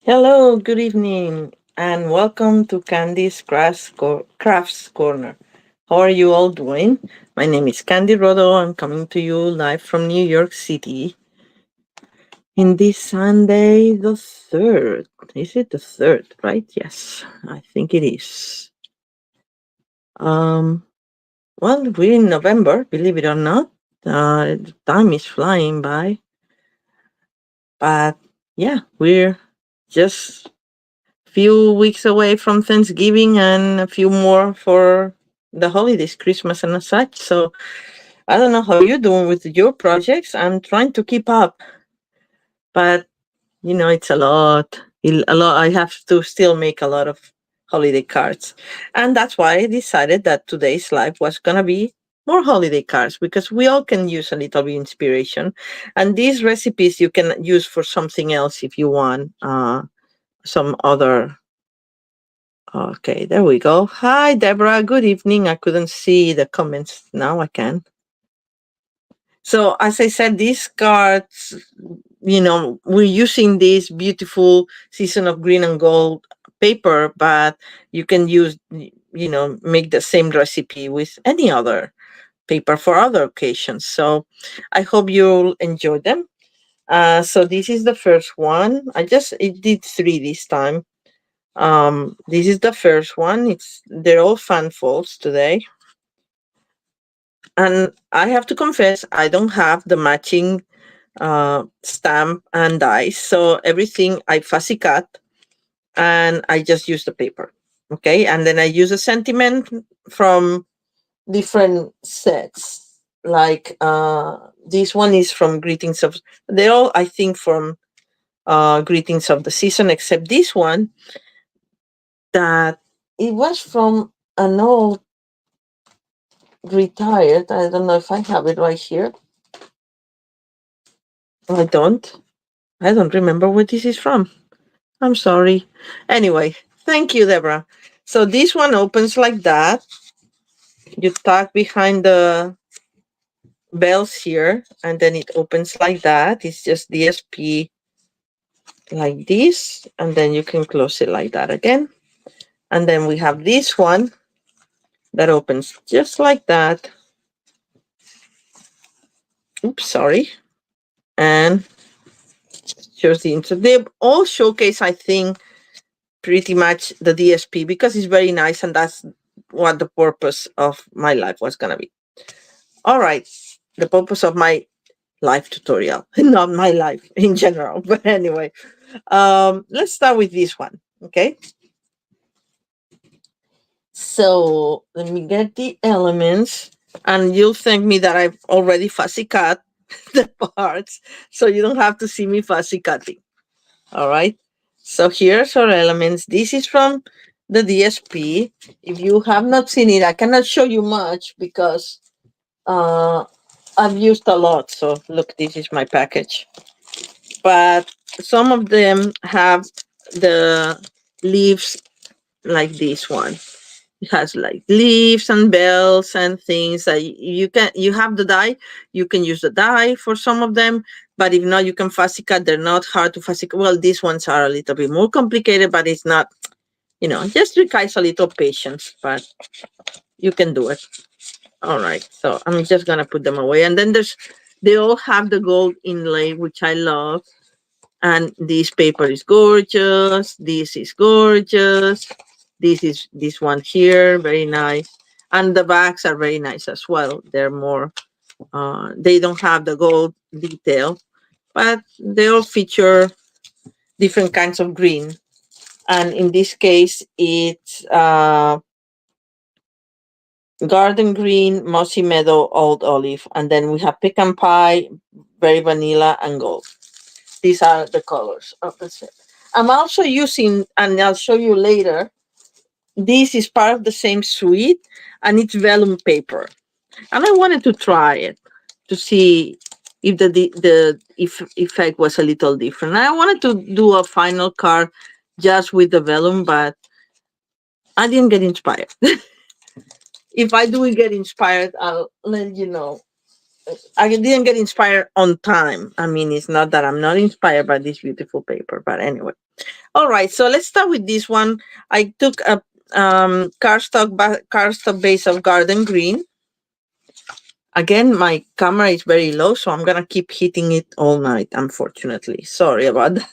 Hello, good evening, and welcome to Candy's Crafts Corner. How are you all doing? My name is Candy Rodo. I'm coming to you live from New York City in this Sunday, the 3rd. Is it the 3rd, right? Yes, I think it is. Um, well, we're in November, believe it or not. Time is flying by, but yeah, we're just few weeks away from Thanksgiving and a few more for the holidays, Christmas and such. So I don't know how you're doing with your projects. I'm trying to keep up, but it's a lot. A lot. I have to still make a lot of holiday cards, and that's why I decided that today's live was gonna be more holiday cards because we all can use a little bit inspiration, and these recipes you can use for something else if you want. Some other Okay, there we go. Hi, Deborah. Good evening. I couldn't see the comments. Now I can. So, as I said, these cards, we're using this beautiful season of green and gold paper, but you can make the same recipe with any other paper for other occasions. So, I hope you'll enjoy them. So, this is the first one. It did three this time. This is the first one. They're all fan folds today. And I have to confess, I don't have the matching stamp and dies. So everything I fussy cut and I just use the paper. Okay. And then I use a sentiment from different sets. Like this one is from they're all, I think, from Greetings of the Season, except this one that it was from an old retired. I don't know if I have it right here. I don't. I don't remember where this is from. I'm sorry. Anyway, thank you, Deborah. So this one opens like that. You tuck behind the bells here, and then it opens like that. It's just DSP like this, and then you can close it like that again. And then we have this one that opens just like that. Oops, sorry. And shows the intro. They all showcase, I think, pretty much the DSP because it's very nice, and that's what the purpose of my life was gonna be. All right, the purpose of my life tutorial, not my life in general, but anyway, let's start with this one. Okay, so let me get the elements, and you'll thank me that I've already fussy cut the parts, so you don't have to see me fussy cutting. All right. So here's our elements. This is from the DSP. If you have not seen it, I cannot show you much because uh, I've used a lot. So look, this is my package. But some of them have the leaves like this one. It has like leaves and bells and things that you have the die. You can use the die for some of them, but if not, you can fussy cut. They're not hard to fussy cut. Well, these ones are a little bit more complicated, but it's not, just requires a little patience, but you can do it. All right, so I'm just gonna put them away. And then they all have the gold inlay, which I love. And this paper is gorgeous. This is gorgeous. This one here, very nice. And the backs are very nice as well. They're more they don't have the gold detail, but they all feature different kinds of green. And in this case, it's garden green, mossy meadow, old olive. And then we have pecan pie, berry vanilla, and gold. These are the colors of the set. I'm also using, and I'll show you later, this is part of the same suite, and it's vellum paper. And I wanted to try it to see if the effect was a little different. I wanted to do a final card just with the vellum, but I didn't get inspired. If I do get inspired, I'll let you know. I didn't get inspired on time. I mean, it's not that I'm not inspired by this beautiful paper, but anyway. All right, so let's start with this one. I took a cardstock base of garden green. Again, my camera is very low, so I'm gonna keep hitting it all night, unfortunately. Sorry about that.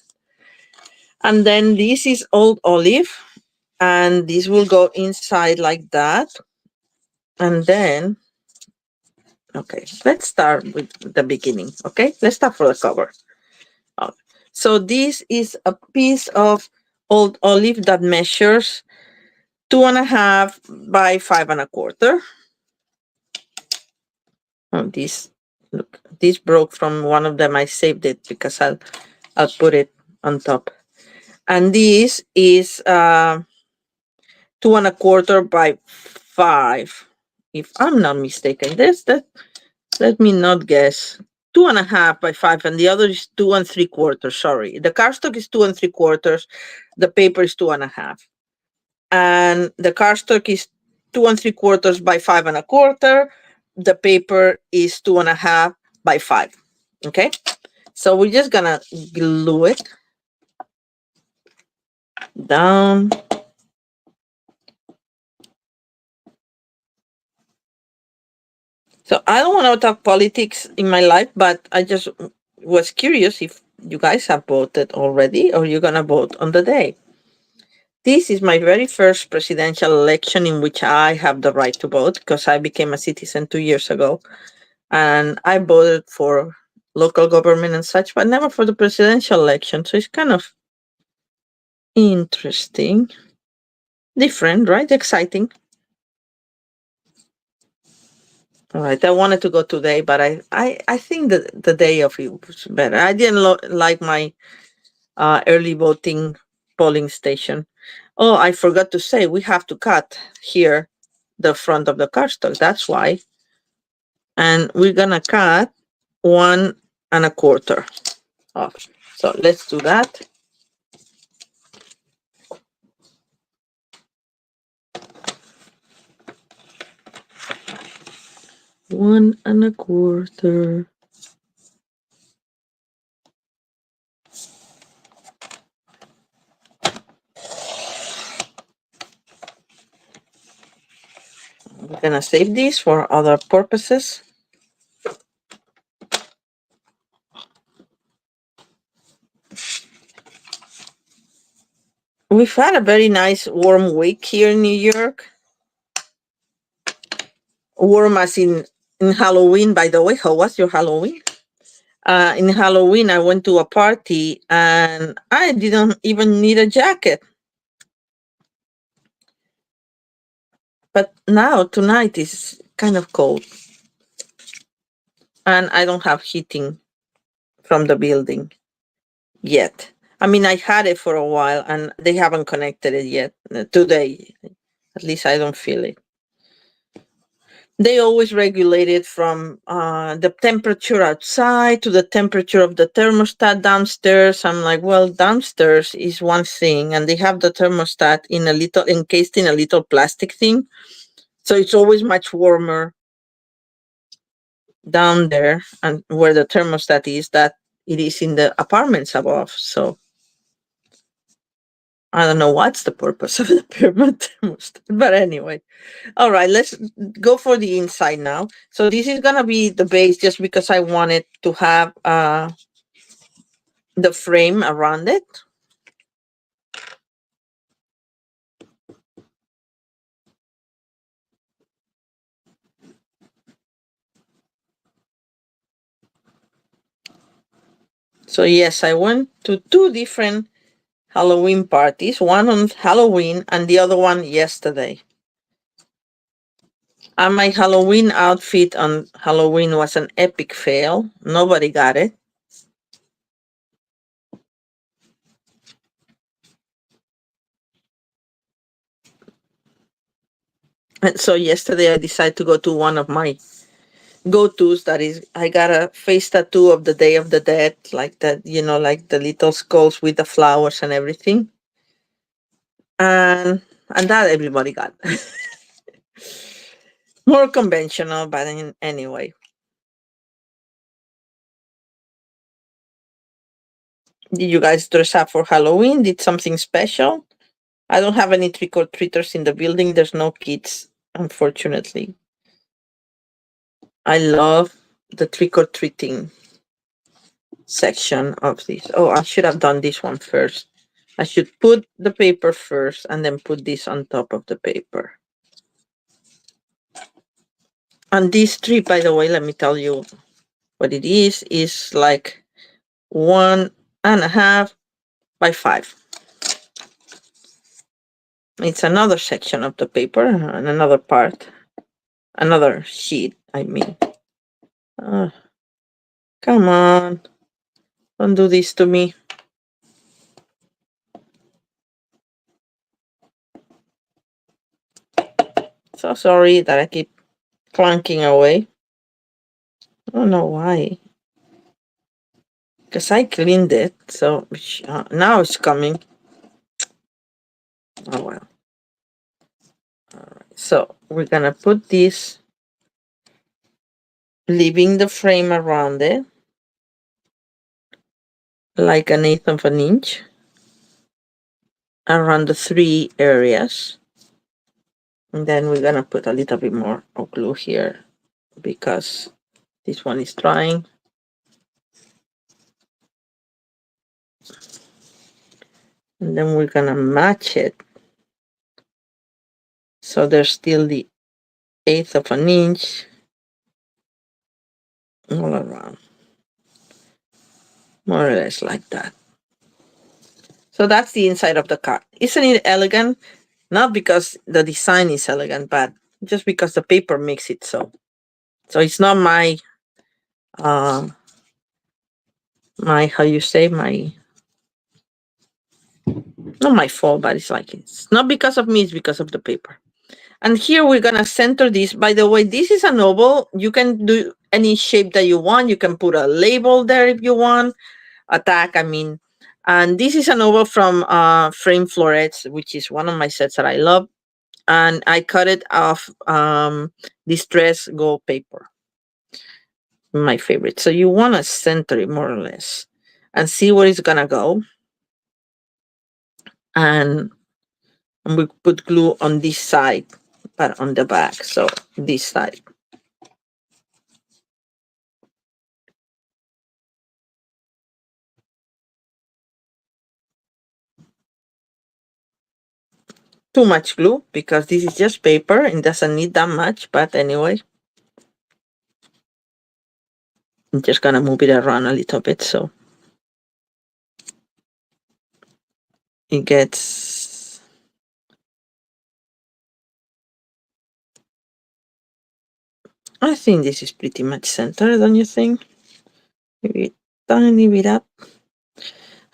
And then this is old olive, and this will go inside like that. And then, okay, let's start with the beginning. Okay, let's start for the cover. Oh, so this is a piece of old olive that measures 2.5 by 5.25. Oh, this, look, this broke from one of them. I saved it because I'll put it on top. And this is 2.25 by 5, if I'm not mistaken. Let me not guess. 2.5 by 5, and the other is 2.75. Sorry, the cardstock is 2.75. The paper is 2.5, and the cardstock is 2.75 by 5.25. The paper is 2.5 by 5. Okay, so we're just gonna glue it down. So I don't want to talk politics in my life, but I just was curious if you guys have voted already or you're gonna vote on the day. This is my very first presidential election in which I have the right to vote because I became a citizen 2 years ago, and I voted for local government and such, but never for the presidential election. So it's kind of interesting, different, right? Exciting. All right, I wanted to go today, but I think that the day of it was better. I didn't like my early voting polling station. Oh, I forgot to say we have to cut here the front of the cardstock. That's why, and we're gonna cut 1.25 off. So let's do that. One and a quarter. We're gonna save these for other purposes. We've had a very nice warm week here in New York. Warm as in Halloween, by the way. How was your Halloween? In Halloween, I went to a party and I didn't even need a jacket. But now, tonight is kind of cold. And I don't have heating from the building yet. I mean, I had it for a while and they haven't connected it yet. Today, at least I don't feel it. They always regulate it from the temperature outside to the temperature of the thermostat downstairs. I'm like, well, downstairs is one thing, and they have the thermostat encased in a little plastic thing. So it's always much warmer down there and where the thermostat is that it is in the apartments above. So I don't know what's the purpose of the permanent thermostat, but anyway. All right, let's go for the inside now. So this is gonna be the base just because I wanted to have the frame around it. So yes, I went to two different Halloween parties, one on Halloween and the other one yesterday. And my Halloween outfit on Halloween was an epic fail. Nobody got it. And so yesterday I decided to go to one of my go-tos, that is, I got a face tattoo of the Day of the Dead, like that, like the little skulls with the flowers and everything. And that everybody got. More conventional, but anyway. Did you guys dress up for Halloween? Did something special? I don't have any trick-or-treaters in the building. There's no kids, unfortunately. I love the trick-or-treating section of this. Oh, I should have done this one first. I should put the paper first and then put this on top of the paper. And this tree, by the way, let me tell you what it is like 1.5 by 5. It's another section of the paper and another part, another sheet, I mean. Come on, don't do this to me. So sorry that I keep clunking away. I don't know why. Because I cleaned it, so now it's coming. Oh well. Alright, so we're gonna put this, leaving the frame around it, like 1/8 of an inch, around the 3 areas. And then we're gonna put a little bit more of glue here because this one is drying. And then we're gonna match it. So there's still the 1/8 of an inch all around. More or less like that. So that's the inside of the card. Isn't it elegant? Not because the design is elegant, but just because the paper makes it so. So it's not my, how you say, not my fault, but it's not because of me, it's because of the paper. And here we're gonna center this. By the way, this is a novel. You can do any shape that you want. You can put a label there if you want. A tag, I mean. And this is a novel from Frame Florets, which is one of my sets that I love. And I cut it off distress gold paper. My favorite. So you want to center it more or less and see where it's gonna go. And we put glue on this side, but on the back. So this side. Too much glue because this is just paper and doesn't need that much, but anyway. I'm just gonna move it around a little bit so it gets I think this is pretty much centered, don't you think? Maybe a tiny bit up.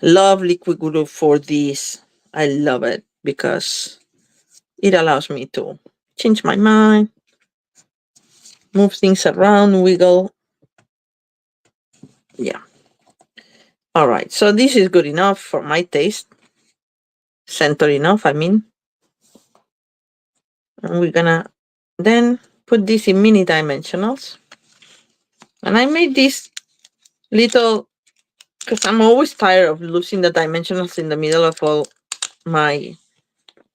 Love liquid glue for this. I love it because it allows me to change my mind, move things around, wiggle. Yeah. All right. So this is good enough for my taste. Center enough, I mean. And we're gonna then put this in mini dimensionals. And I made this little, because I'm always tired of losing the dimensionals in the middle of all my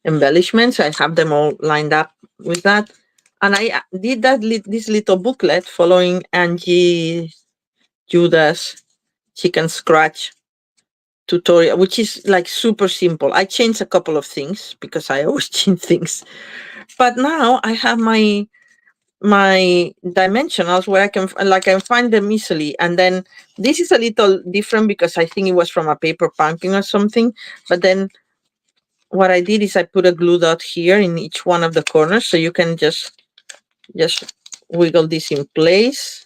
embellishments. I have them all lined up with that. And I did this little booklet following Angie Judas chicken scratch tutorial, which is like super simple. I changed a couple of things because I always change things. But now I have my dimensionals where I can find them easily. And then this is a little different because I think it was from a paper pumpkin or something. But then what I did is I put a glue dot here in each one of the corners, so you can just wiggle this in place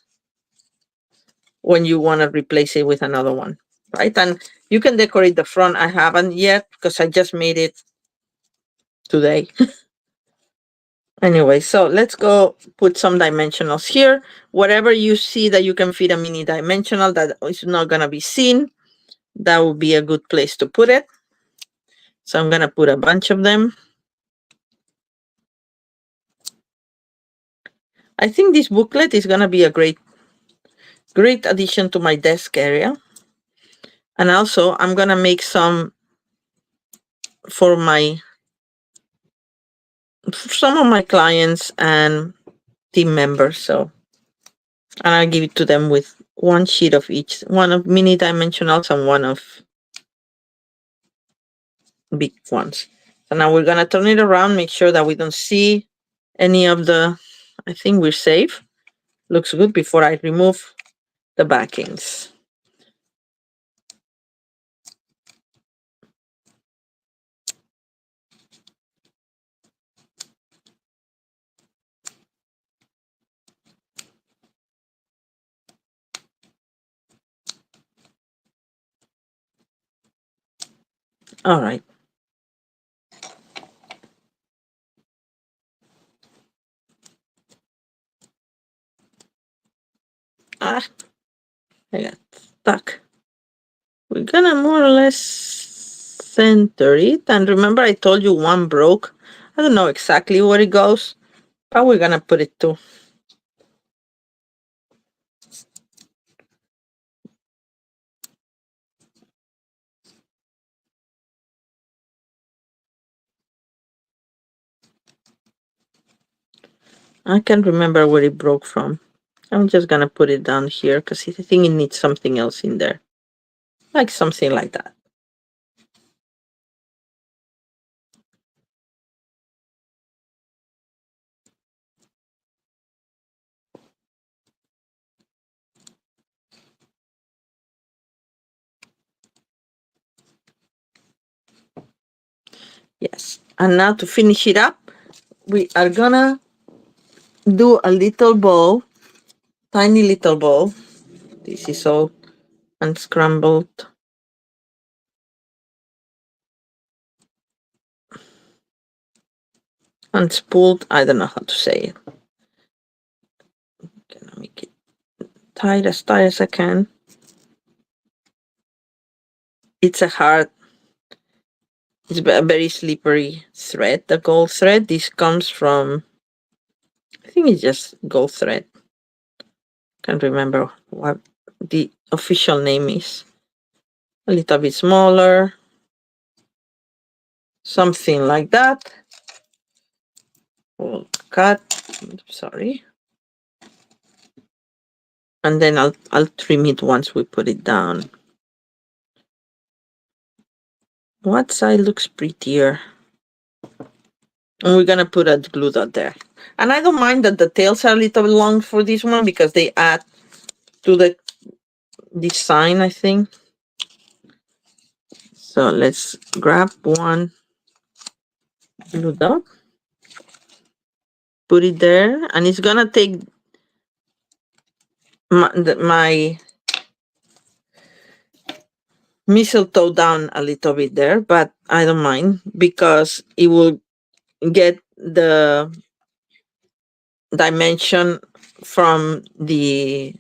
when you want to replace it with another one, right? And you can decorate the front. I haven't yet because I just made it today. Anyway, so let's go put some dimensionals here. Whatever you see that you can fit a mini dimensional that is not going to be seen, that would be a good place to put it. So I'm going to put a bunch of them. I think this booklet is going to be a great addition to my desk area. And also, I'm gonna make some for some of my clients and team members. So, and I'll give it to them with one sheet of each, one of mini dimensionals and one of big ones. So now we're gonna turn it around, make sure that we don't see any of the, I think we're safe. Looks good before I remove the backings. All right. Ah, I got stuck. We're gonna more or less center it. And remember I told you one broke. I don't know exactly where it goes, but we're gonna put it too. I can't remember where it broke from. I'm just gonna put it down here because I think it needs something else in there. Like something like that. Yes. And now to finish it up, we are gonna do a little bow, tiny little bow. This is all unscrambled. Unspooled. I don't know how to say it. Gonna make it tight as I can. It's a hard, it's a very slippery thread, the gold thread. This comes from, I think it's just gold thread. Can't remember what the official name is. A little bit smaller, something like that. We'll cut, sorry. And then I'll trim it once we put it down. What side looks prettier? And we're gonna put a glue dot there. And I don't mind that the tails are a little long for this one because they add to the design, I think. So let's grab one glue dot, put it there, and it's gonna take my mistletoe down a little bit there, but I don't mind because it will get the dimension from the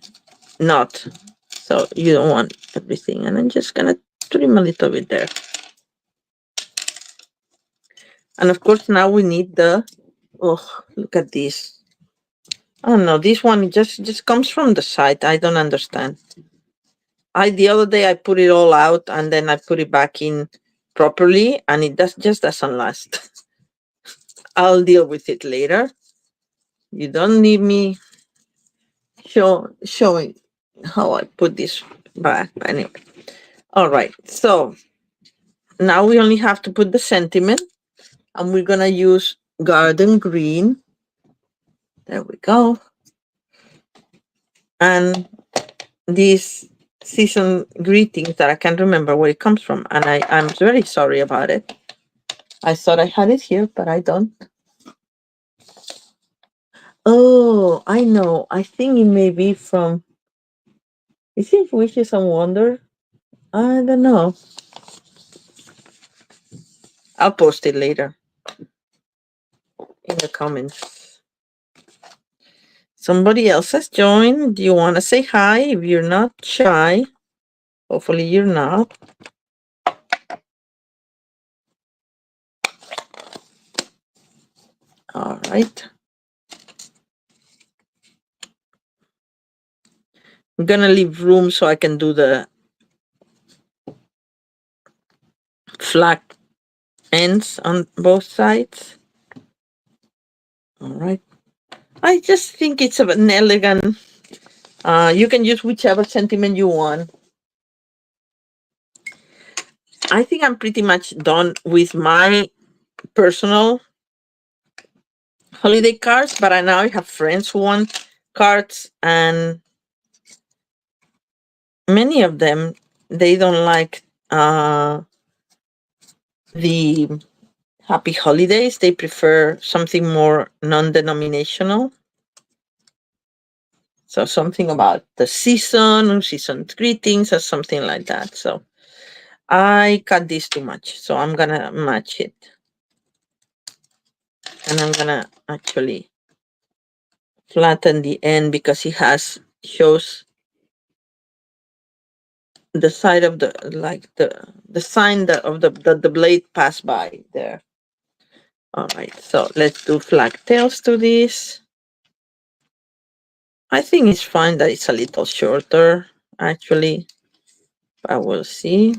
knot. So you don't want everything. And I'm just gonna trim a little bit there. And of course now we need the, oh, look at this. Oh no, this one just comes from the side. I don't understand. The other day I put it all out and then I put it back in properly and it just doesn't last. I'll deal with it later. You don't need me showing how I put this back. Anyway. All right. So now we only have to put the sentiment and we're gonna use garden green. There we go. And these season greetings that I can't remember where it comes from, and I'm very sorry about it. I thought I had it here, but I don't. Oh, I know. I think it may be from. Is it Wishes and Wonder? I don't know. I'll post it later in the comments. Somebody else has joined. Do you want to say hi? If you're not shy, hopefully you're not. All right. I'm gonna leave room so I can do the flag ends on both sides. All right. I just think it's an elegant. You can use whichever sentiment you want. I think I'm pretty much done with my personal holiday cards, but I now have friends who want cards, and many of them, they don't like the happy holidays. They prefer something more non-denominational. So something about the season or season greetings or something like that. So I cut this too much. So I'm gonna match it. And I'm gonna actually flatten the end because it shows the side of the, like the sign that of the blade passed by there. All right, so let's do flag tails to this. I think it's fine that it's a little shorter, actually. I will see.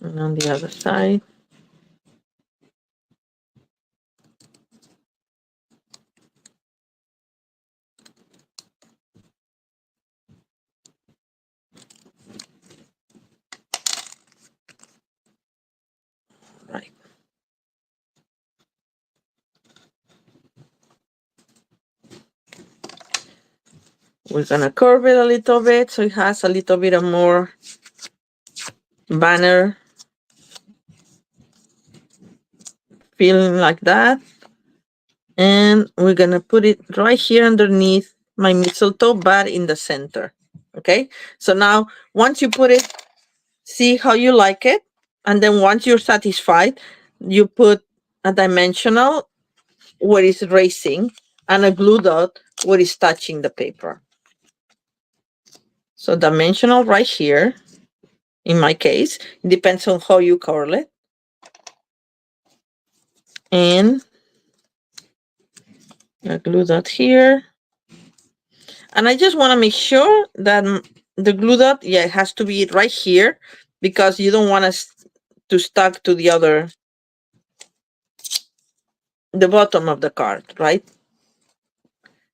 And on the other side. Right. We're gonna curve it a little bit so it has a little bit of more banner feeling like that. And we're gonna put it right here underneath my mistletoe, but in the center. Okay, so now once you put it, see how you like it, and then once you're satisfied, you put a dimensional where it's racing and a glue dot where it's touching the paper. So dimensional right here, in my case, it depends on how you curl it. And I glue dot here. And I just want to make sure that the glue dot, yeah, it has to be right here because you don't want to stuck to the bottom of the card, right?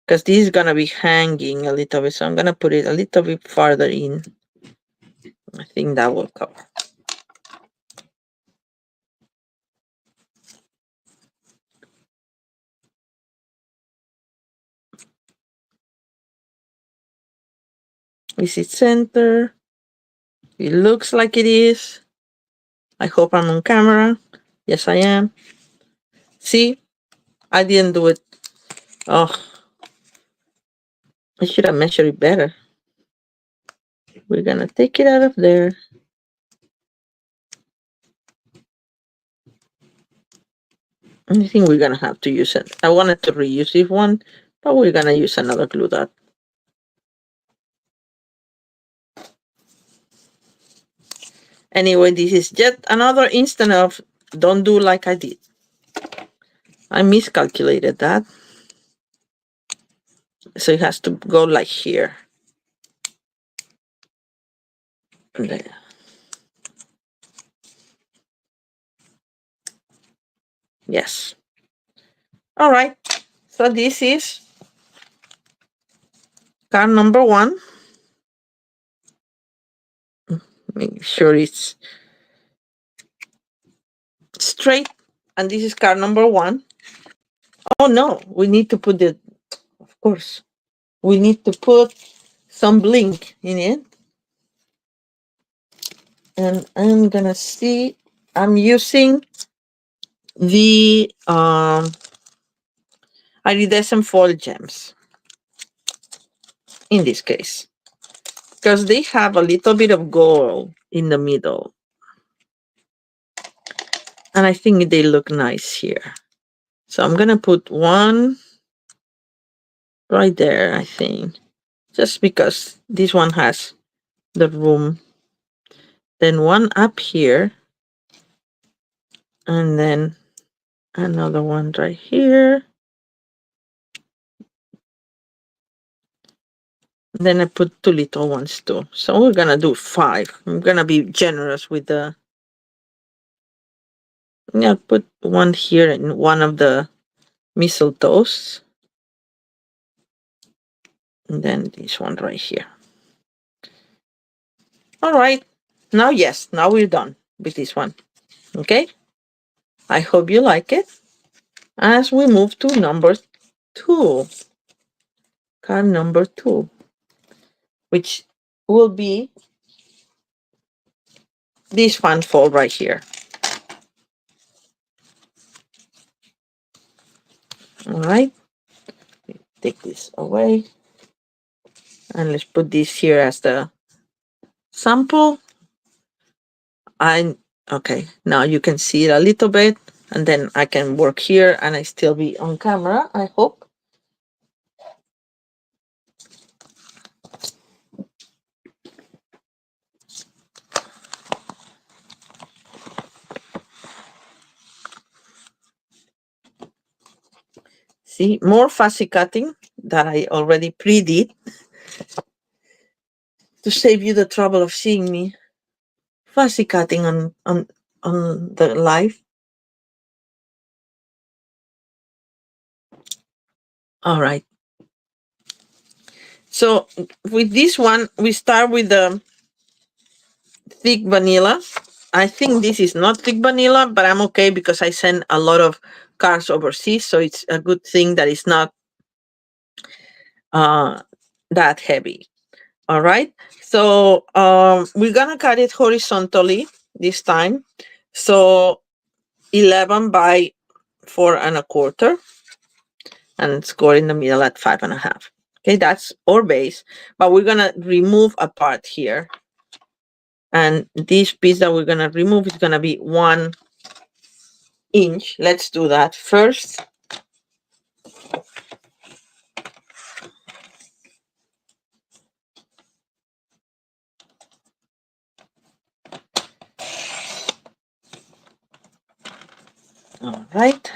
Because this is going to be hanging a little bit. So I'm going to put it a little bit farther in. I think that will cover. Is it center? It looks like it is. I hope I'm on camera. Yes, I am. See, I didn't do it. Oh, I should have measured it better. We're going to take it out of there. I think we're going to have to use it. I wanted to reuse this one, but we're going to use another glue dot. Anyway, this is yet another instance of don't do like I did. I miscalculated that. So it has to go like here. There. Yes. All right. So this is card number 1. Make sure it's straight. And this is card number 1. Oh no, we need to put it, of course, we need to put some blink in it. And I'm gonna see, I'm using the iridescent foil gems in this case because they have a little bit of gold in the middle, and I think they look nice here. So I'm gonna put one right there, I think, just because this one has the room. Then one up here, and then another one right here. Then I put two little ones too. So we're gonna do 5. I'm gonna be generous with the. Yeah, put one here and one of the mistletoes. And then this one right here. All right. Now, yes, now we're done with this one. Okay. I hope you like it. As we move to number 2, card number 2, which will be this fun fold right here. All right. Take this away. And let's put this here as the sample. Okay, now you can see it a little bit, and then I can work here and I still be on camera, I hope. See, more fussy cutting that I already pre-did to save you the trouble of seeing me fussy cutting on the live. All right. So with this one, we start with the thick vanilla. I think this is not thick vanilla, but I'm okay because I send a lot of cards overseas, so it's a good thing that it's not that heavy. All right. So we're gonna cut it horizontally this time. So 11 by 4 1/4, and score in the middle at 5 1/2. Okay, that's our base, but we're gonna remove a part here. And this piece that we're gonna remove is gonna be 1 inch. Let's do that first. All right.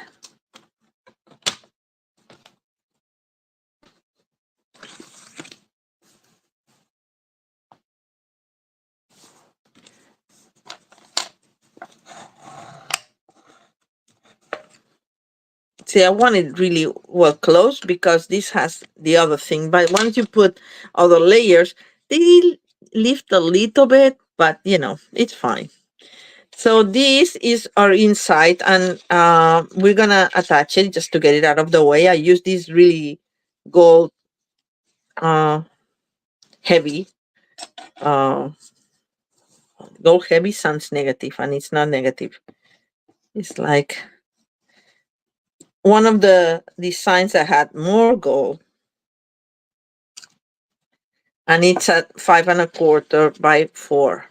See, I want it really well closed because this has the other thing. But once you put other layers, they lift a little bit, but it's fine. So this is our inside, and we're gonna attach it just to get it out of the way. I use this really gold heavy. Gold heavy sounds negative, and it's not negative. It's like one of the designs that had more gold, and it's at 5 1/4 by 4.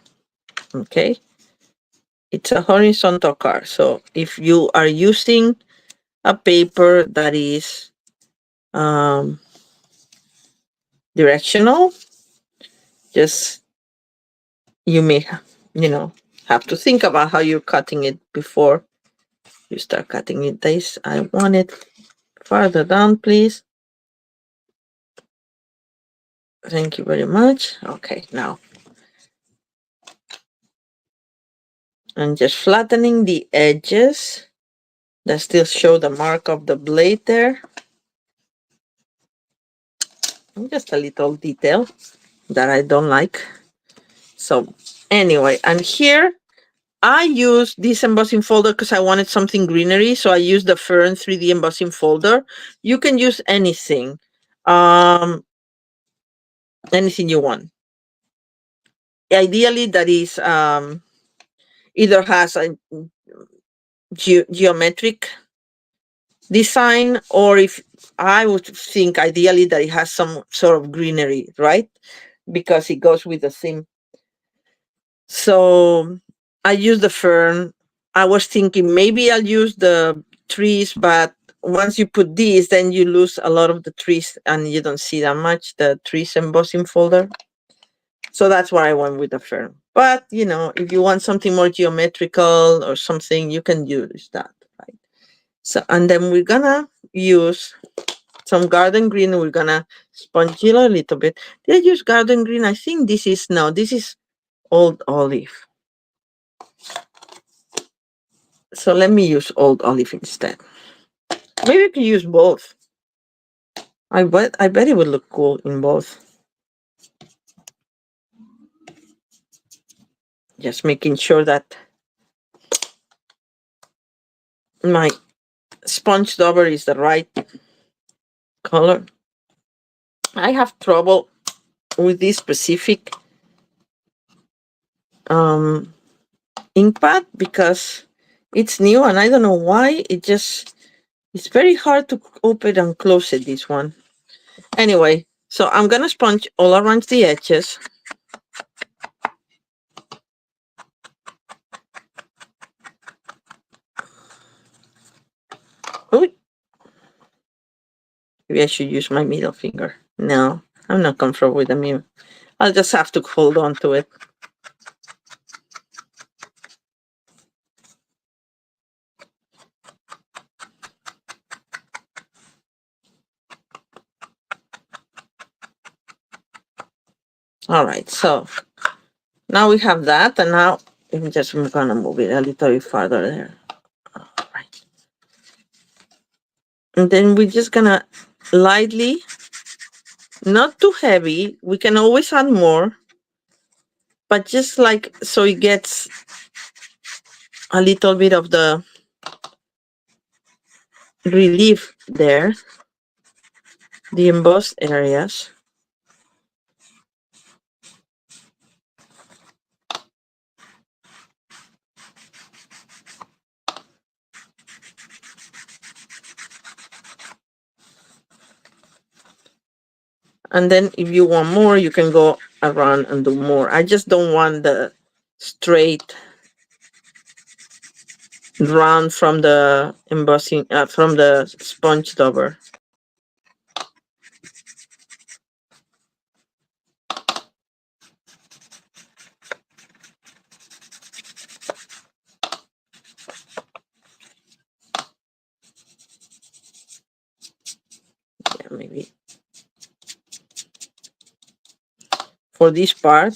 Okay, it's a horizontal card. So if you are using a paper that is directional, just you may have to think about how you're cutting it before you start cutting it. This I want it farther down, please. Thank you very much. Okay, now I'm just flattening the edges that still show the mark of the blade there. Just a little detail that I don't like. So anyway, and here I use this embossing folder because I wanted something greenery. So I use the Fern 3D embossing folder. You can use anything. Anything you want. Ideally, that is either has a geometric design, or if I would think ideally that it has some sort of greenery, right? Because it goes with the theme. So I use the fern. I was thinking maybe I'll use the trees, but once you put these, then you lose a lot of the trees and you don't see that much, the trees embossing folder. So that's why I went with the fern. But, if you want something more geometrical or something, you can use that, right? So, and then we're gonna use some garden green. We're gonna sponge it a little bit. Did I use garden green? I think this is old olive. So let me use old olive instead. Maybe we can use both. I bet it would look cool in both. Just making sure that my sponge dauber is the right color. I have trouble with this specific ink pad because it's new and I don't know why. It's very hard to open and close it, this one. Anyway, so I'm gonna sponge all around the edges. Ooh. Maybe I should use my middle finger. No, I'm not comfortable with the middle. I'll just have to hold on to it. All right, so now we have that, and now I'm just gonna move it a little bit farther there. All right. And then we're just gonna lightly, not too heavy. We can always add more, but just like so it gets a little bit of the relief there, the embossed areas. And then if you want more, you can go around and do more. I just don't want the straight round from the embossing, from the sponge dauber. Yeah, maybe. For this part,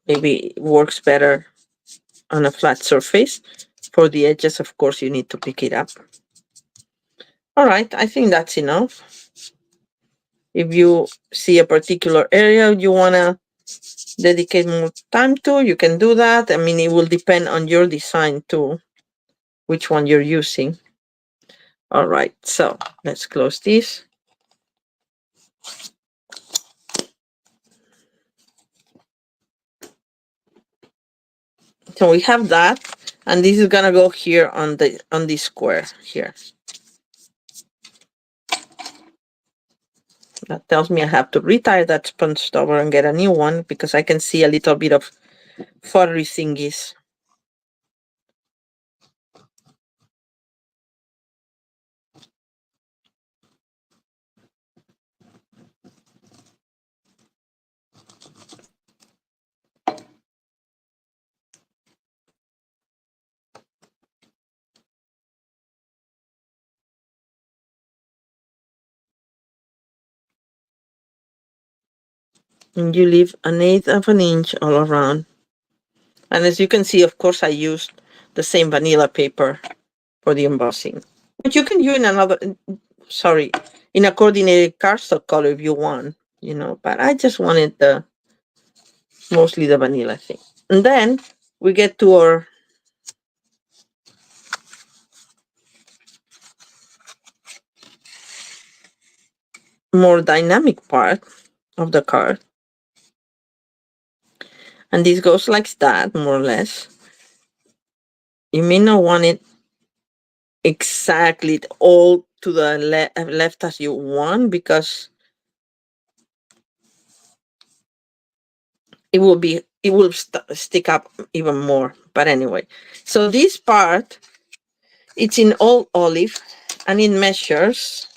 maybe it works better on a flat surface. For the edges, of course, you need to pick it up. All right, I think that's enough. If you see a particular area you want to dedicate more time to, you can do that. I mean, it will depend on your design too, which one you're using. All right, so let's close this. So we have that, and this is gonna go here on this square here. That tells me I have to retire that sponge dauber and get a new one because I can see a little bit of furry thingies. And you leave 1/8 of an inch all around. And as you can see, of course, I used the same vanilla paper for the embossing. But you can use in a coordinated cardstock color if you want, but I just wanted mostly the vanilla thing. And then we get to our more dynamic part of the card. And this goes like that, more or less. You may not want it exactly all to the left as you want because it will stick up even more. But anyway, so this part, it's in all olive and it measures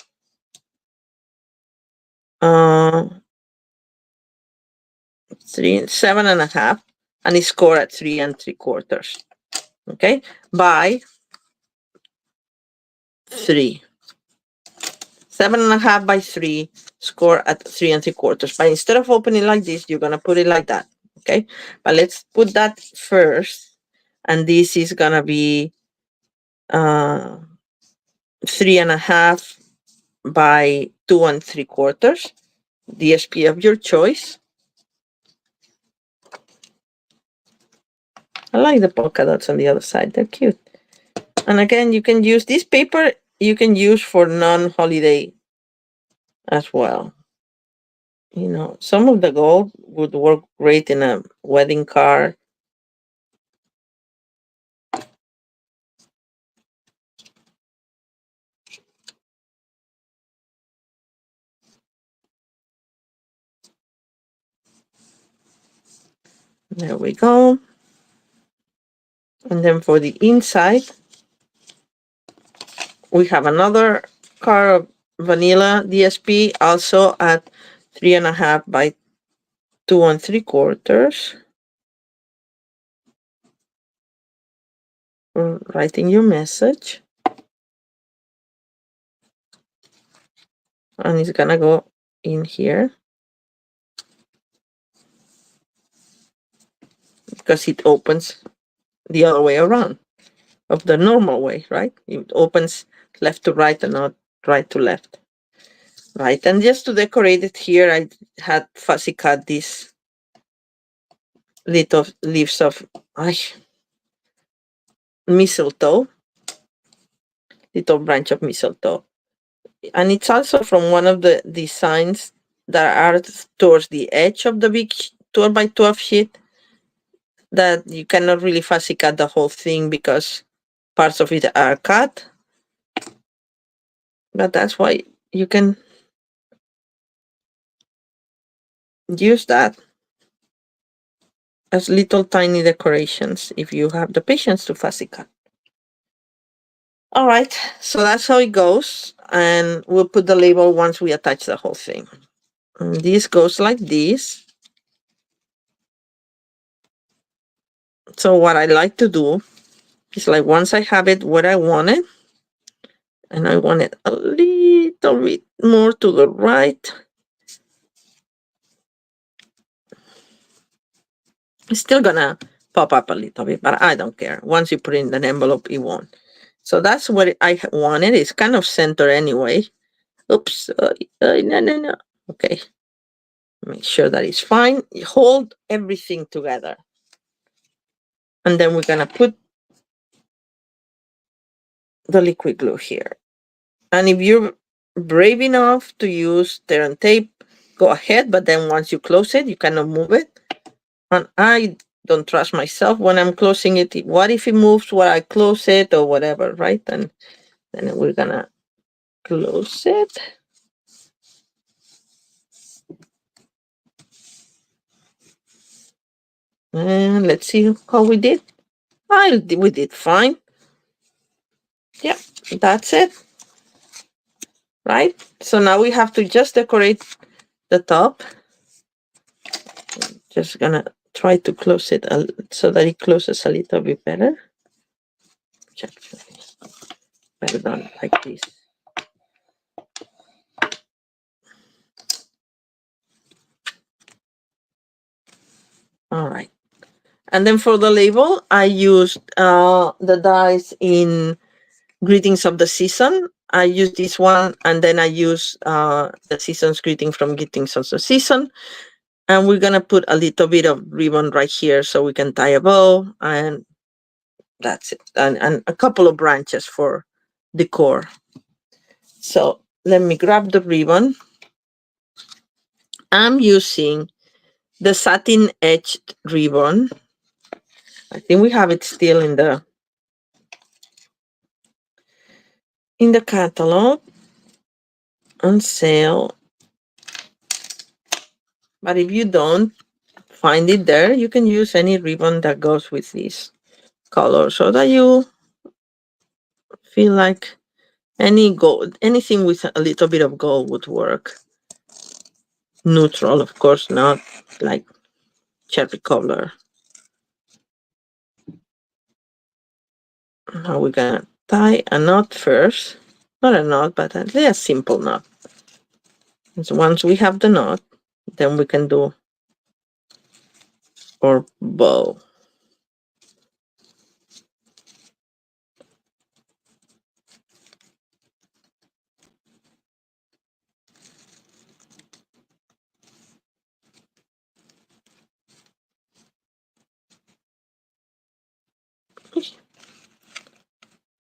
7.5, and it's scored at 3 3/4. Okay, by 3. 7.5 by 3, score at 3 3/4. But instead of opening like this, you're gonna put it like that. Okay, but let's put that first. And this is gonna be 3.5 by 2 3/4. DSP of your choice. I like the polka dots on the other side, they're cute. And again, you can use this paper, you can use for non-holiday as well. You know, some of the gold would work great in a wedding card. There we go. And then for the inside, we have another card of vanilla DSP, also at 3.5 by 2 3/4. Writing your message. And it's gonna go in here because it opens the other way around of the normal way, right? It opens left to right and not right to left. Right, and just to decorate it here, I had fussy cut these little leaves of mistletoe, little branch of mistletoe. And it's also from one of the designs that are towards the edge of the big 12 by 12 sheet that you cannot really fussy cut the whole thing because parts of it are cut. But that's why you can use that as little tiny decorations if you have the patience to fussy cut. All right, so that's how it goes. And we'll put the label once we attach the whole thing. And this goes like this. So what I like to do is, like, once I have it where I want it, and I want it a little bit more to the right, it's still gonna pop up a little bit, but I don't care. Once you put it in an envelope, it won't. So that's what I wanted. It's kind of center anyway. Oops, no. Okay, make sure that it's fine. Hold everything together. And then we're gonna put the liquid glue here. And if you're brave enough to use tear and tape, go ahead, but then once you close it, you cannot move it. And I don't trust myself when I'm closing it. What if it moves while I close it or whatever, right? And then we're gonna close it. And let's see how we did. We did fine. Yeah, that's it. Right? So now we have to just decorate the top. Just gonna try to close it so that it closes a little bit better. Better done like this. All right. And then for the label, I used the dies in Greetings of the Season. I use this one, and then I use the season's greeting from Greetings of the Season. And we're gonna put a little bit of ribbon right here so we can tie a bow, and that's it. And a couple of branches for decor. So let me grab the ribbon. I'm using the satin edged ribbon. I think we have it still in the catalog on sale. But if you don't find it there, you can use any ribbon that goes with this color so that you feel like anything with a little bit of gold would work. Neutral, of course, not like cherry color. Now we're gonna tie a knot first. Not a knot, but a simple knot. And so once we have the knot, then we can do our bow.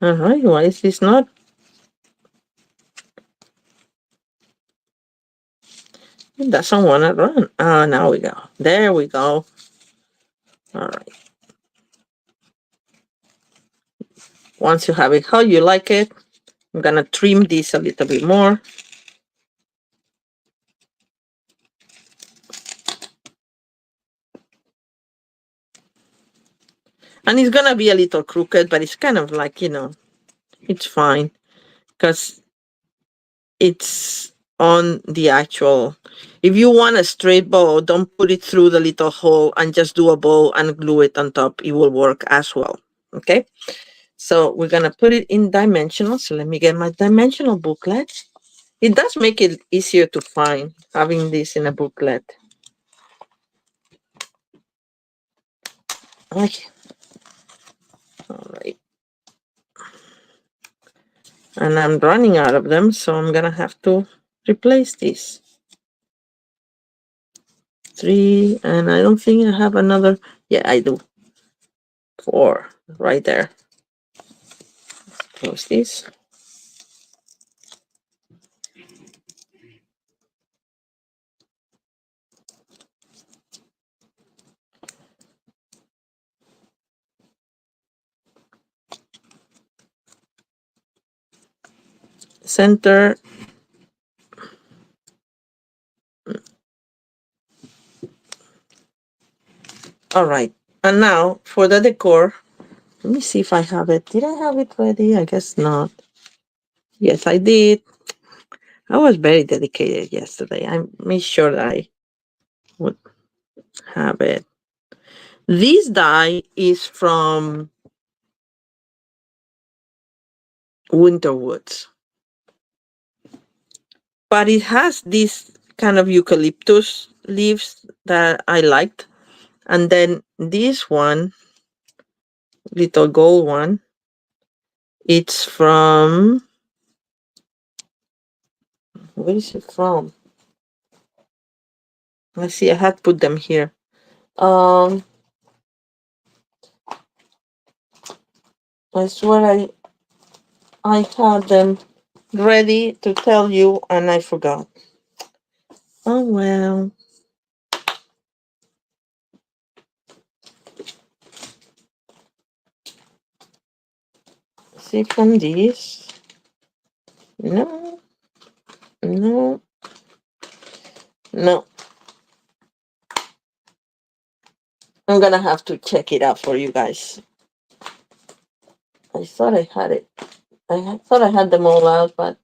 All right, why is this not? It doesn't want to run. Ah, now we go. There we go. All right. Once you have it how you like it, I'm going to trim this a little bit more. And it's going to be a little crooked, but it's kind of like, it's fine because it's on the actual. If you want a straight bow, don't put it through the little hole and just do a bow and glue it on top. It will work as well. Okay. So we're going to put it in dimensional. So let me get my dimensional booklet. It does make it easier to find having this in a booklet. Okay. All right. And I'm running out of them, so I'm going to have to replace this. 3, and I don't think I have another. Yeah, I do. 4 right there. Close this. Center. All right. And now for the decor, let me see if I have it. Did I have it ready? I guess not. Yes, I did. I was very dedicated yesterday. I made sure that I would have it. This die is from Winterwoods, but it has this kind of eucalyptus leaves that I liked. And then this one, little gold one, it's from, where is it from? Let's see, I had put them here. I swear I had them ready to tell you and I forgot. Oh well. See from this. No. No. No. I'm gonna have to check it out for you guys. I thought I had it. Thought I had them all out, but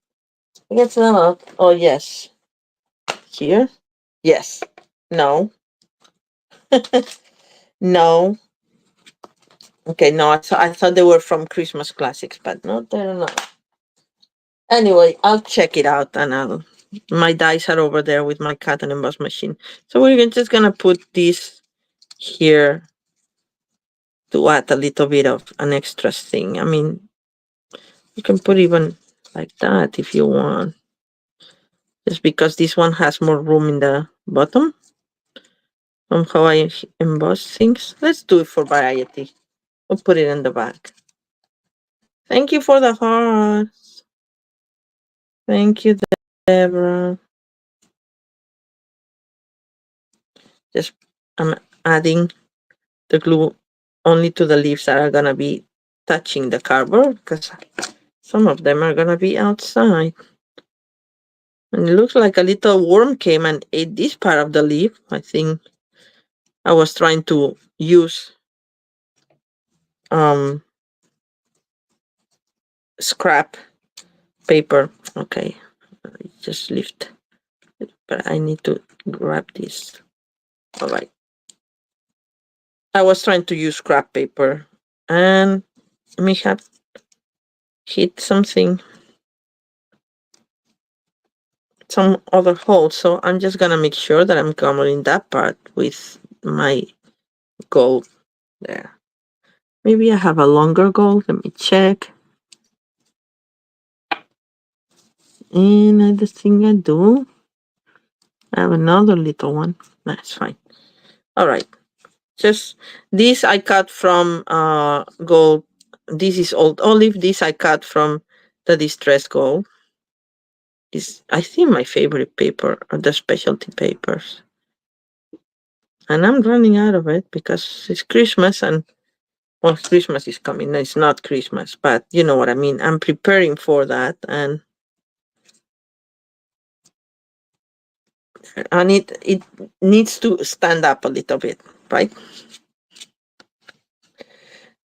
I guess not. Oh yes. Here? Yes. No. No. Okay, no, I thought they were from Christmas Classics, but no, they're not. Anyway, I'll check it out and my dice are over there with my cut and emboss machine. So we're just gonna put this here to add a little bit of an extra thing. I mean, you can put even like that if you want. Just because this one has more room in the bottom from how I emboss things. Let's do it for variety. We'll put it in the back. Thank you for the hearts. Thank you, Deborah. Just I'm adding the glue only to the leaves that are gonna be touching the cardboard because some of them are gonna be outside. And it looks like a little worm came and ate this part of the leaf. I think I was trying to use scrap paper. Okay, just lift it, but I need to grab this. All right. I was trying to use scrap paper and may have hit something. some other holes. So I'm just gonna make sure that I'm covering that part with my gold there. Maybe I have a longer gold. Let me check. And the thing I do, I have another little one. That's fine. All right. Just this I cut from gold. This is old olive. This I cut from the distressed gold. Is I think my favorite paper are the specialty papers. And I'm running out of it because it's Christmas and well, Christmas is coming. No, it's not Christmas, but you know what I mean. I'm preparing for that and it needs to stand up a little bit, right?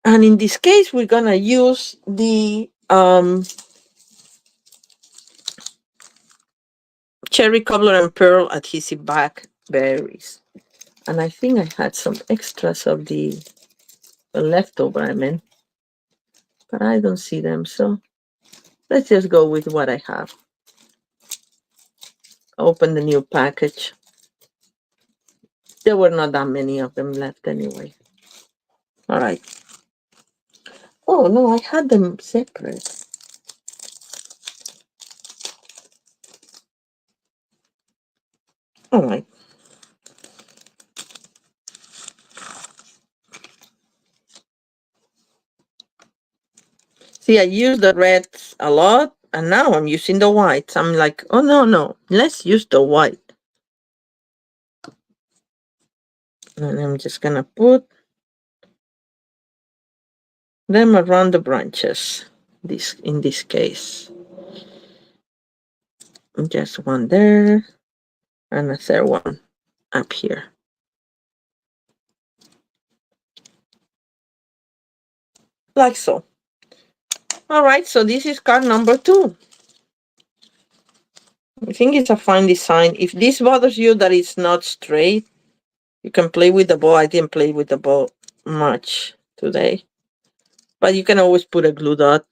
And in this case, we're gonna use the cherry cobbler and pearl adhesive back berries. And I think I had some extras of the leftover, I mean, but I don't see them. So let's just go with what I have. Open the new package. There were not that many of them left anyway. All right. Oh, no, I had them separate. All right. See, I used the reds a lot, and now I'm using the whites. I'm like, oh, no, let's use the white. And I'm just going to put them around the branches, in this case. Just one there, and a third one up here. Like so. All right, so this is card number 2. I think it's a fine design. If this bothers you that it's not straight, you can play with the bow. I didn't play with the bow much today. But you can always put a glue dot.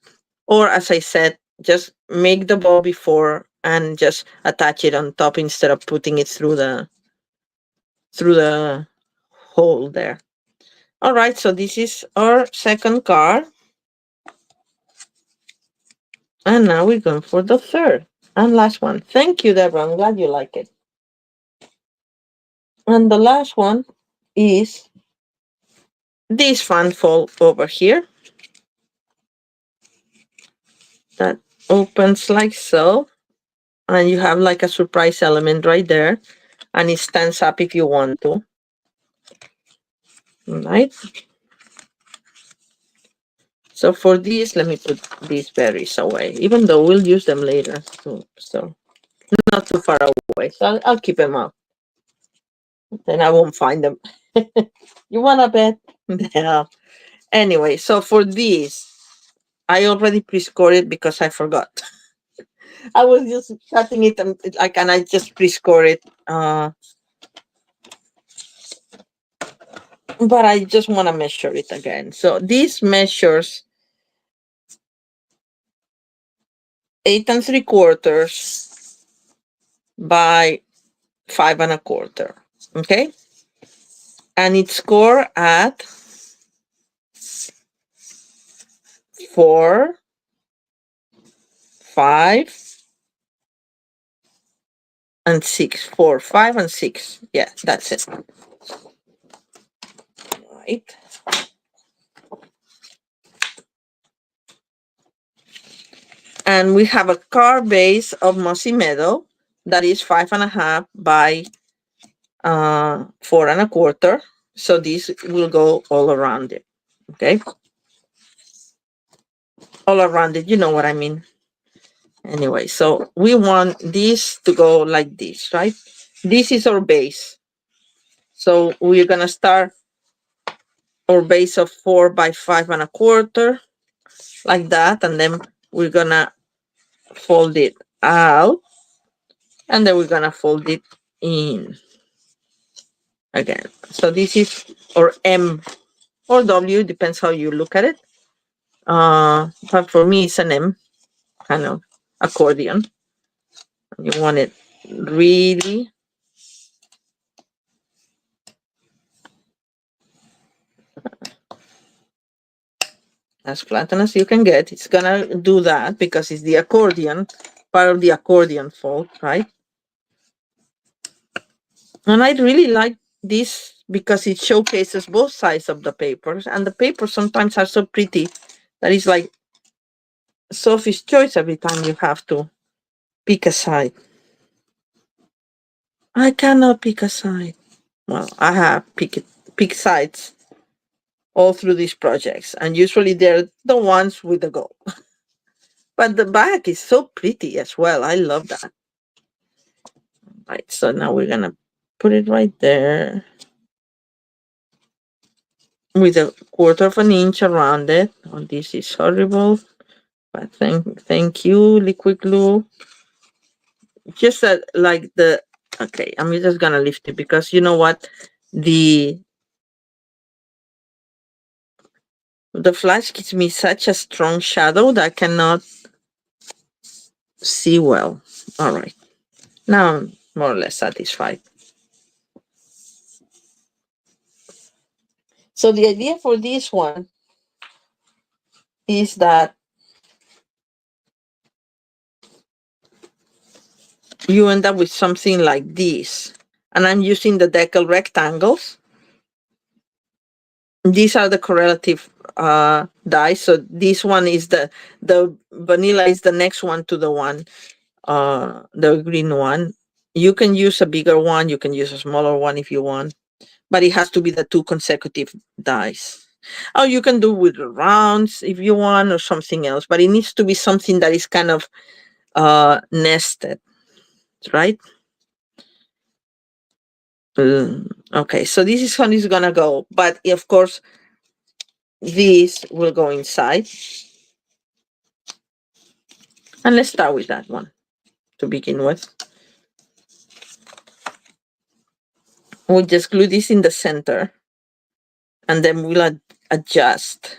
Or as I said, just make the bow before and just attach it on top instead of putting it through the hole there. All right, so this is our second card. And now we're going for the third and last one. Thank you, Deborah. I'm glad you like it. And the last one is this fan fold over here that opens like so. And you have like a surprise element right there. And it stands up if you want to. All right. So for this, let me put these berries away, even though we'll use them later too. So not too far away. So I'll keep them out. Then I won't find them. You want to bet? Yeah. Anyway, so for this, I already pre-scored it because I forgot. I was just cutting it and I just pre-score it. But I just want to measure it again. So this measures 8 3/4 by 5 1/4. Okay. And it's scored at 4, 5, and 6. 4, 5, and 6. Yeah, that's it. Right. And we have a car base of mossy meadow that is 5.5 by 4 1/4. So this will go all around it. Okay. All around it. You know what I mean. Anyway, so we want this to go like this, right? This is our base. So we're going to start our base of 4 by 5 1/4 like that. And then we're going to fold it out. And then we're going to fold it in again. So this is our M or W, depends how you look at it. But for me, it's an M, kind of accordion. You want it really as flattened as you can get. It's gonna do that because it's the accordion, part of the accordion fold, right? And I really like this because it showcases both sides of the papers, and the papers sometimes are so pretty that it's like Sophie's choice every time you have to pick a side. I cannot pick a side. Well, I have pick sides all through these projects, and usually they're the ones with the gold. But the back is so pretty as well. I love that. Right, so now we're gonna put it right there with a quarter of an inch around it. Oh, this is horrible, but thank you, liquid glue. Just that, like the okay, I'm just gonna lift it because you know what, the flash gives me such a strong shadow that I cannot see well. All right, now I'm more or less satisfied. So the idea for this one is that you end up with something like this. And I'm using the decal rectangles. These are the correlative dies. So this one is the vanilla is the next one to the one, the green one. You can use a bigger one. You can use a smaller one if you want, but it has to be the two consecutive dies. Or you can do with rounds if you want or something else, but it needs to be something that is kind of nested, right? Okay, so this is how it's gonna go, but of course, this will go inside. And let's start with that one to begin with. We'll just glue this in the center, and then we'll adjust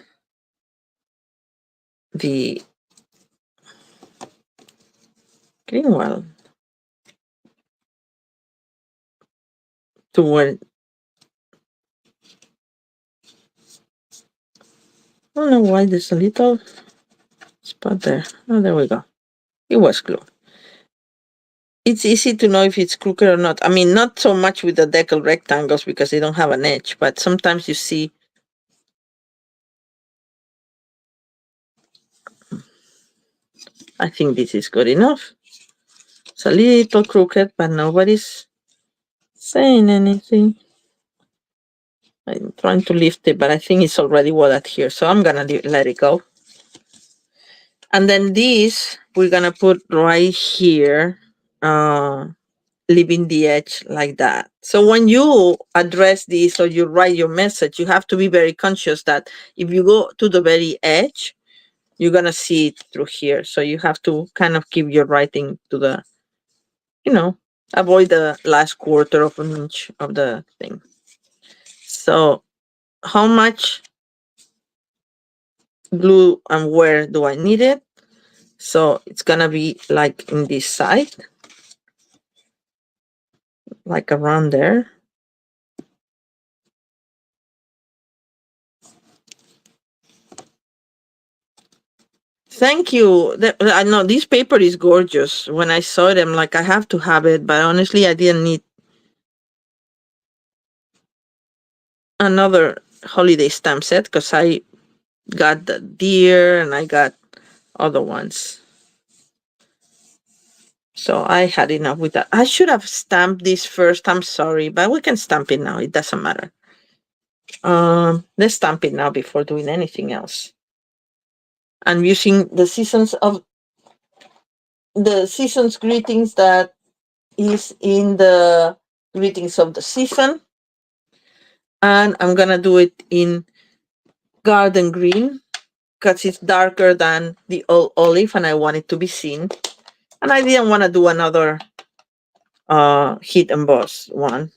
the green one to where, I don't know why there's a little spot there. Oh, there we go. It was glue. It's easy to know if it's crooked or not. I mean, not so much with the decal rectangles because they don't have an edge, but sometimes you see. I think this is good enough. It's a little crooked, but nobody's saying anything. I'm trying to lift it, but I think it's already watered here, so I'm gonna let it go. And then this, we're gonna put right here, leaving the edge like that. So when you address this or you write your message, you have to be very conscious that if you go to the very edge, you're gonna see it through here. So you have to kind of keep your writing to the, avoid the last quarter of an inch of the thing. So how much glue and where do I need it? So it's gonna be like in this side, like around there. Thank you. I know this paper is gorgeous. When I saw it, I'm like, I have to have it, but honestly, I didn't need another holiday stamp set because I got the deer and I got other ones. So I had enough with that. I should have stamped this first. I'm sorry, but we can stamp it now. It doesn't matter. Let's stamp it now before doing anything else. I'm using the season's greetings that is in the greetings of the season. And I'm gonna do it in garden green because it's darker than the olive and I want it to be seen. And I didn't want to do another heat emboss one,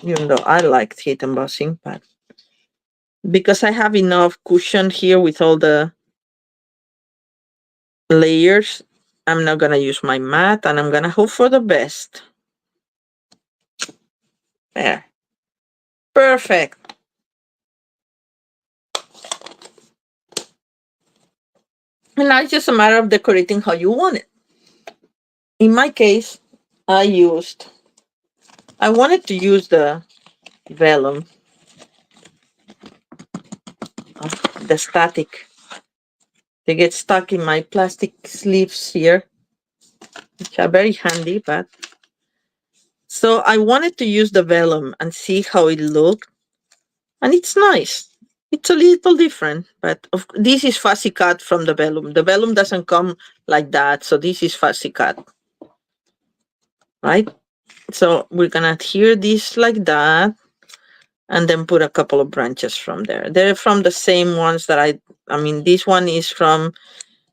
even though I liked heat embossing, but because I have enough cushion here with all the layers, I'm not gonna use my mat, and I'm gonna hope for the best. There. Perfect. And now it's just a matter of decorating how you want it. In my case, I wanted to use the vellum, the static. They get stuck in my plastic sleeves here, which are very handy, but so I wanted to use the vellum and see how it looked. And it's nice. It's a little different, but this is fussy cut from the vellum. The vellum doesn't come like that, so this is fussy cut, right? So we're gonna adhere this like that, and then put a couple of branches from there. They're from the same ones that I mean, this one is from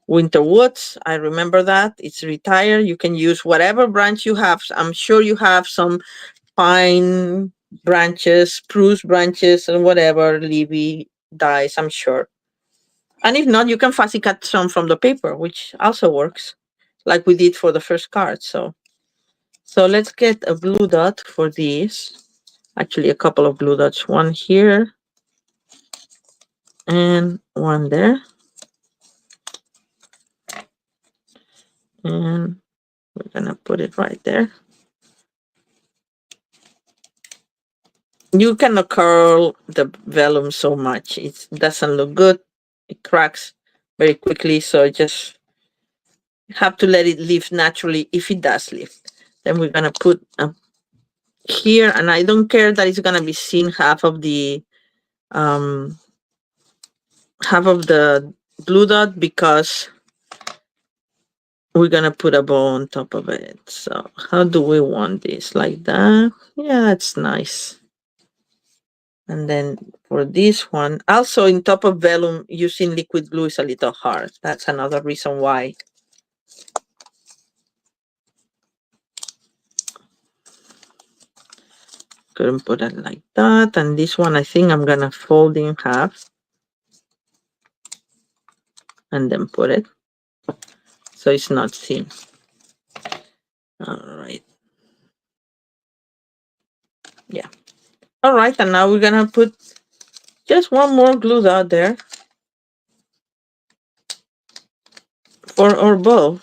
Winter Woods. I remember that. It's retired. You can use whatever branch you have. I'm sure you have some pine branches, spruce branches, and whatever, Libby dies, I'm sure. And if not, you can fussy cut some from the paper, which also works, like we did for the first card. So let's get a blue dot for this. Actually, a couple of blue dots, one here and one there. And we're gonna put it right there. You cannot curl the vellum so much. It doesn't look good. It cracks very quickly, so just have to let it lift naturally if it does lift. Then we're gonna put here, and I don't care that it's gonna be seen half of the blue dot, because we're gonna put a bow on top of it. So how do we want this? Like that? Yeah, that's nice. And then for this one, also in top of vellum, using liquid glue is a little hard. That's another reason why. Couldn't put it like that. And this one, I think I'm gonna fold in half and then put it so it's not seen. All right. Yeah. All right, and now we're gonna put just one more glue dot there for our bow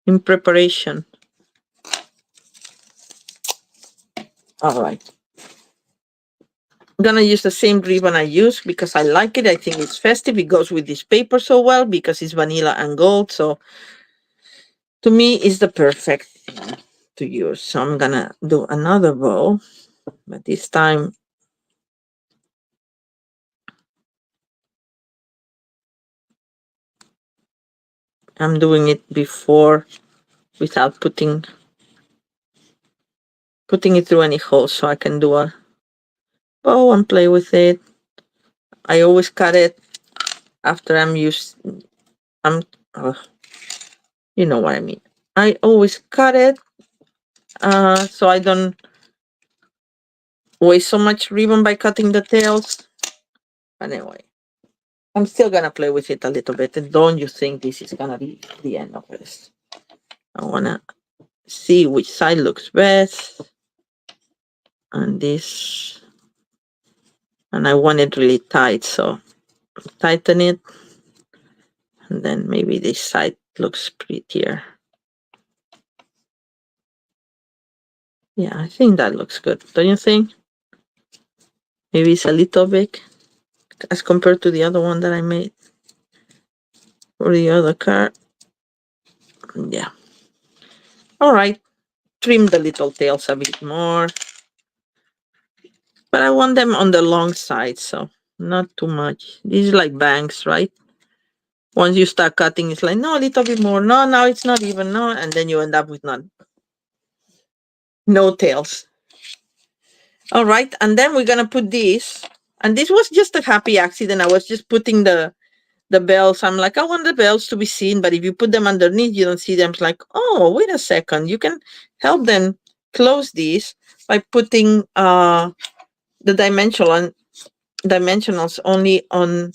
in preparation. All right. I'm gonna use the same ribbon I used because I like it. I think it's festive. It goes with this paper so well because it's vanilla and gold. So to me, it's the perfect thing to use. So I'm gonna do another bow, but this time I'm doing it before without putting it through any holes, so I can do a bow and play with it. I always cut it after you know what I mean. I always cut it so I don't waste so much ribbon by cutting the tails. But anyway, I'm still gonna play with it a little bit. And don't you think this is gonna be the end of this? I wanna see which side looks best. And this, and I want it really tight, so tighten it. And then maybe this side looks prettier. Yeah, I think that looks good. Don't you think? Maybe it's a little big as compared to the other one that I made for the other card. Yeah. All right. Trim the little tails a bit more. But I want them on the long side, so not too much. These are like bangs, right? Once you start cutting, it's like, no, a little bit more. No, now it's not even, no. And then you end up with none. No tails. All right. And then we're going to put this. And this was just a happy accident. I was just putting the bells. I'm like, I want the bells to be seen. But if you put them underneath, you don't see them. It's like, oh, wait a second. You can help them close these by putting the dimensionals only on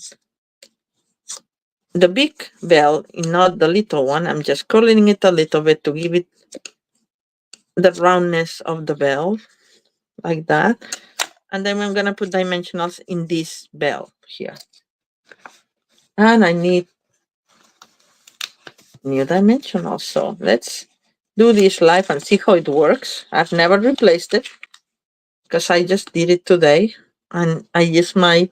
the big bell, not the little one. I'm just curling it a little bit to give it the roundness of the bell, like that. And then I'm gonna put dimensionals in this bell here. And I need new dimensionals. So let's do this live and see how it works. I've never replaced it because I just did it today. And I used the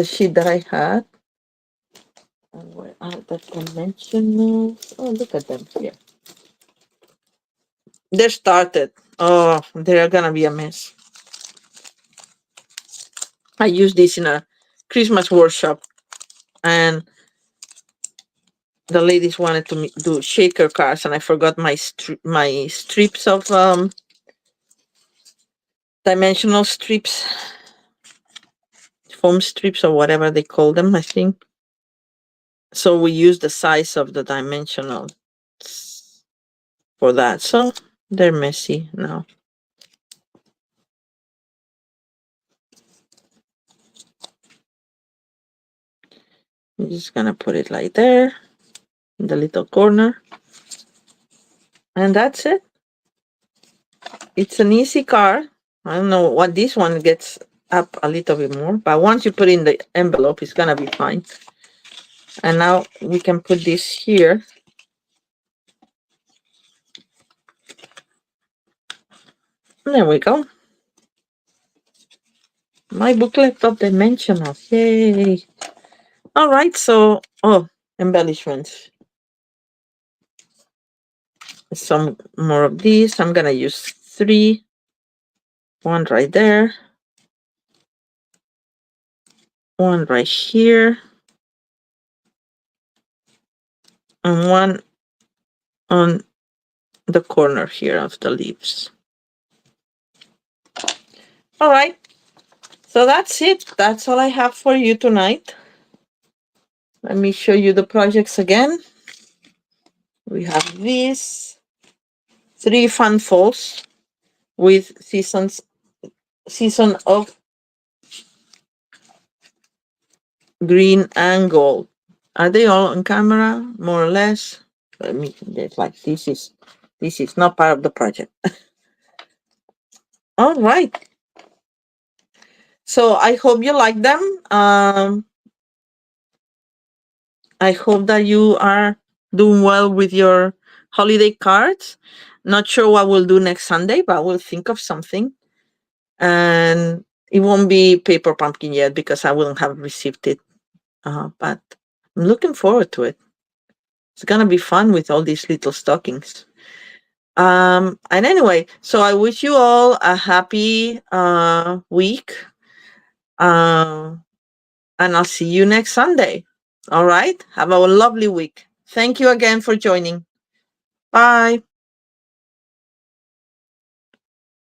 sheet that I had. And where are the dimensionals? Oh, look at them here. They're started. Oh, they're gonna be a mess. I used this in a Christmas workshop, and the ladies wanted to do shaker cards, and I forgot my strips of dimensional strips, foam strips, or whatever they call them, I think. So we use the size of the dimensional for that. So they're messy now. I'm just gonna put it like there in the little corner. And that's it. It's an easy card. I don't know what this one gets up a little bit more, but once you put in the envelope, it's gonna be fine. And now we can put this here. There we go. My booklet of dimensionals. Yay. All right, so, embellishments. Some more of these. I'm gonna use 3. One right there. One right here. And one on the corner here of the leaves. All right. So that's it. That's all I have for you tonight. Let me show you the projects again. We have these 3 fun falls with season of green and gold. Are they all on camera, more or less? Let me like this is not part of the project. All right. So I hope you like them. I hope that you are doing well with your holiday cards. Not sure what we'll do next Sunday, but we'll think of something. And it won't be paper pumpkin yet because I wouldn't have received it. But I'm looking forward to it. It's gonna be fun with all these little stockings. And anyway, so I wish you all a happy week. And I'll see you next Sunday. All right. Have a lovely week. Thank you again for joining. Bye.